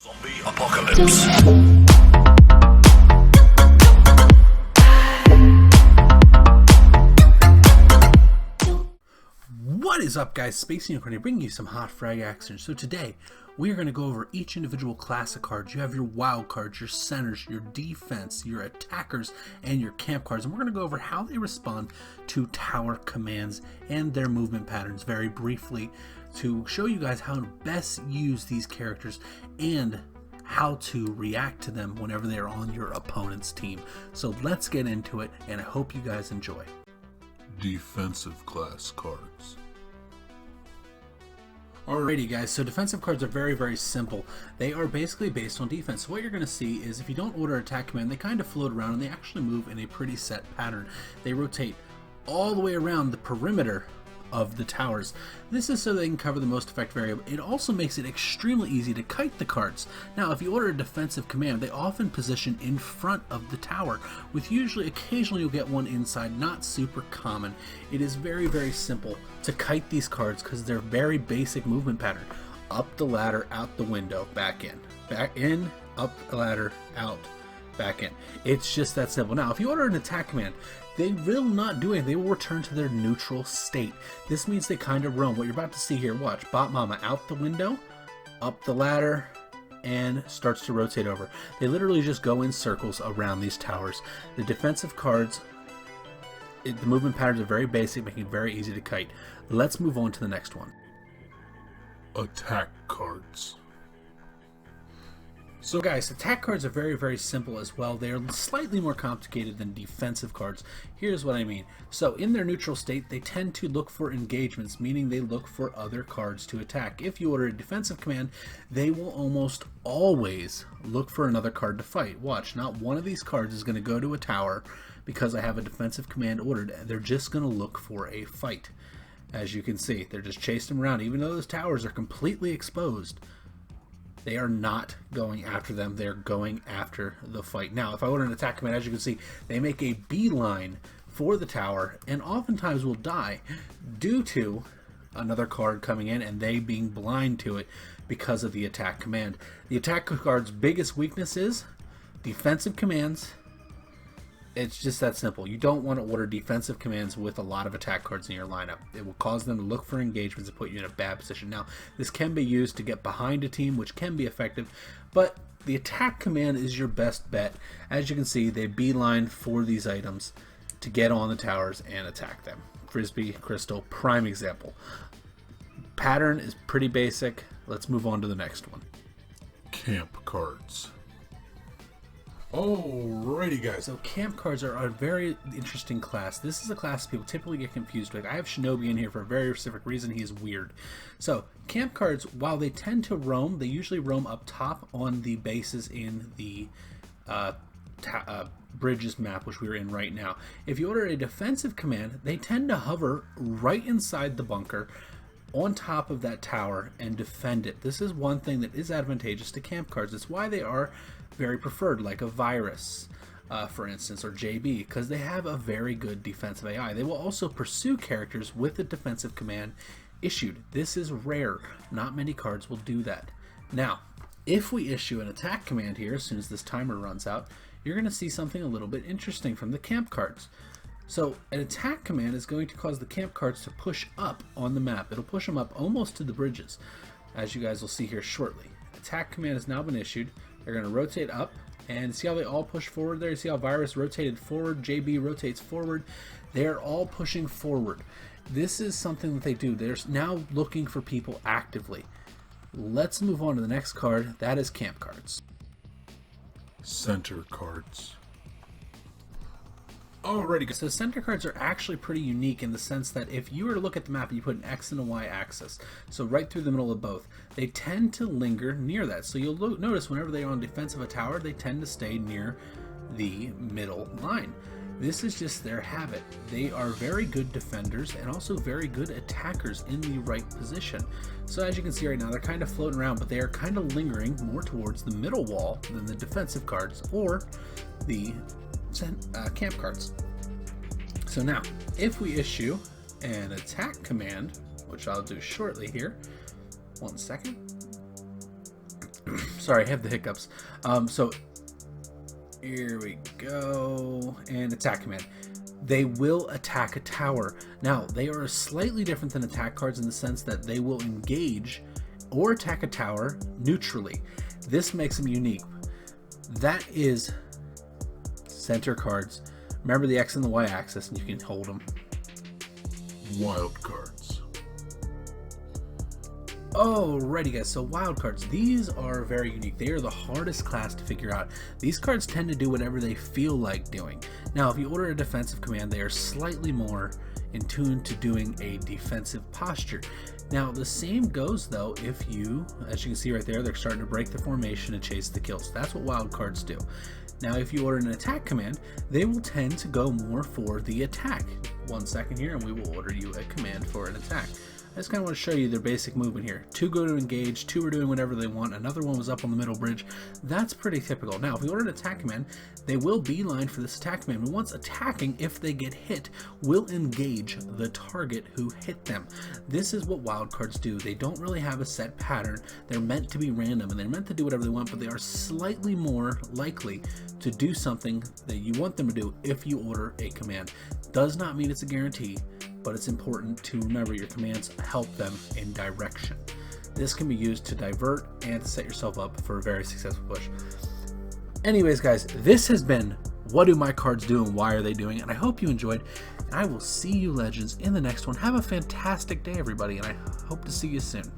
Zombie apocalypse. What is up, guys? Space Unicorn here, bringing you some hot frag action. So today we are going to go over each individual class of cards. You have your wild cards, your centers, your defense, your attackers, and your camp cards, and we're going to go over how they respond to tower commands and their movement patterns very briefly to show you guys how to best use these characters and how to react to them whenever they are on your opponent's team. So let's get into it, and I hope you guys enjoy. Defensive class cards. Alrighty guys, so defensive cards are very simple. They are basically based on defense. So what you're going to see is if you don't order attack command, they kind of float around and they actually move in a pretty set pattern. They rotate all the way around the perimeter of the towers. This is so they can cover the most effective area. It also makes it extremely easy to kite the cards. Now if you order a defensive command, they often position in front of the tower, with occasionally you'll get one inside, not super common. It is very simple to kite these cards because they're very basic movement pattern. Up the ladder, out the window, back in, up the ladder, out, back in. It's just that simple. Now if you order an attack command, they will not do anything. They will return to their neutral state. This means they kind of roam. What you're about to see here, watch. Bot Mama out the window, up the ladder, and starts to rotate over. They literally just go in circles around these towers. The defensive cards, the movement patterns are very basic, making it very easy to kite. Let's move on to the next one. Attack cards. So guys, attack cards are very simple as well. They are slightly more complicated than defensive cards. Here's what I mean. So in their neutral state, they tend to look for engagements, meaning they look for other cards to attack. If you order a defensive command, they will almost always look for another card to fight. Watch, not one of these cards is going to go to a tower because I have a defensive command ordered. They're just going to look for a fight. As you can see, they're just chasing them around. Even though those towers are completely exposed, they are not going after them. They're going after the fight. Now, if I order an attack command, as you can see, they make a beeline for the tower and oftentimes will die due to another card coming in and they being blind to it because of the attack command. The attack card's biggest weakness is defensive commands. It's just that simple. You don't want to order defensive commands with a lot of attack cards in your lineup. It will cause them to look for engagements and put you in a bad position. Now, this can be used to get behind a team, which can be effective, but the attack command is your best bet. As you can see, they beeline for these items to get on the towers and attack them. Frisbee, Crystal, prime example. Pattern is pretty basic. Let's move on to the next one. Camp cards. Alrighty guys. So camp cards are a very interesting class. This is a class people typically get confused with. I have Shinobi in here for a very specific reason. He is weird. So camp cards, while they tend to roam, they usually roam up top on the bases in the bridges map, which we're in right now. If you order a defensive command, they tend to hover right inside the bunker on top of that tower and defend it. This is one thing that is advantageous to camp cards. It's why they are very preferred, like a Virus, for instance, or JB, because they have a very good defensive AI. They will also pursue characters with a defensive command issued. This is rare. Not many cards will do that. Now, if we issue an attack command here, as soon as this timer runs out, you're going to see something a little bit interesting from the camp cards. So an attack command is going to cause the camp cards to push up on the map. It'll push them up almost to the bridges, as you guys will see here shortly. Attack command has now been issued. They're going to rotate up, and see how they all push forward there? You see how Virus rotated forward, JB rotates forward. They're all pushing forward. This is something that they do. They're now looking for people actively. Let's move on to the next card. That is camp cards. Center cards. Alrighty, so center cards are actually pretty unique in the sense that if you were to look at the map and you put an X and a Y axis, so right through the middle of both, they tend to linger near that. So you'll notice whenever they're on defense of a tower, they tend to stay near the middle line. This is just their habit. They are very good defenders and also very good attackers in the right position. So as you can see right now, they're kind of floating around, but they are kind of lingering more towards the middle wall than the defensive cards or the camp cards. So now, if we issue an attack command, which I'll do shortly here, one second. Sorry, I have the hiccups. So here we go, and attack command. They will attack a tower. Now, they are slightly different than attack cards in the sense that they will engage or attack a tower neutrally. This makes them unique. That is center cards. Remember the X and the Y axis, and you can hold them. Wildcards. Alrighty guys, so wildcards, these are very unique. They are the hardest class to figure out. These cards tend to do whatever they feel like doing. Now, if you order a defensive command, they are slightly more in tune to doing a defensive posture. Now, the same goes though if you, as you can see right there, they're starting to break the formation and chase the kills. That's what wildcards do. Now, if you order an attack command, they will tend to go more for the attack. 1 second here, and we will order you a command for an attack. I just kind of want to show you their basic movement here. 2 go to engage, 2 are doing whatever they want, another one was up on the middle bridge. That's pretty typical. Now, if we order an attack command, they will beeline for this attack command, and once attacking, if they get hit, will engage the target who hit them. This is what wildcards do. They don't really have a set pattern. They're meant to be random, and they're meant to do whatever they want, but they are slightly more likely to do something that you want them to do if you order a command. Does not mean it's a guarantee, but it's important to remember your commands help them in direction. This can be used to divert and to set yourself up for a very successful push. Anyways guys, this has been What Do My Cards Do and Why Are They Doing It? And I hope you enjoyed, and I will see you legends in the next one. Have a fantastic day everybody, and I hope to see you soon.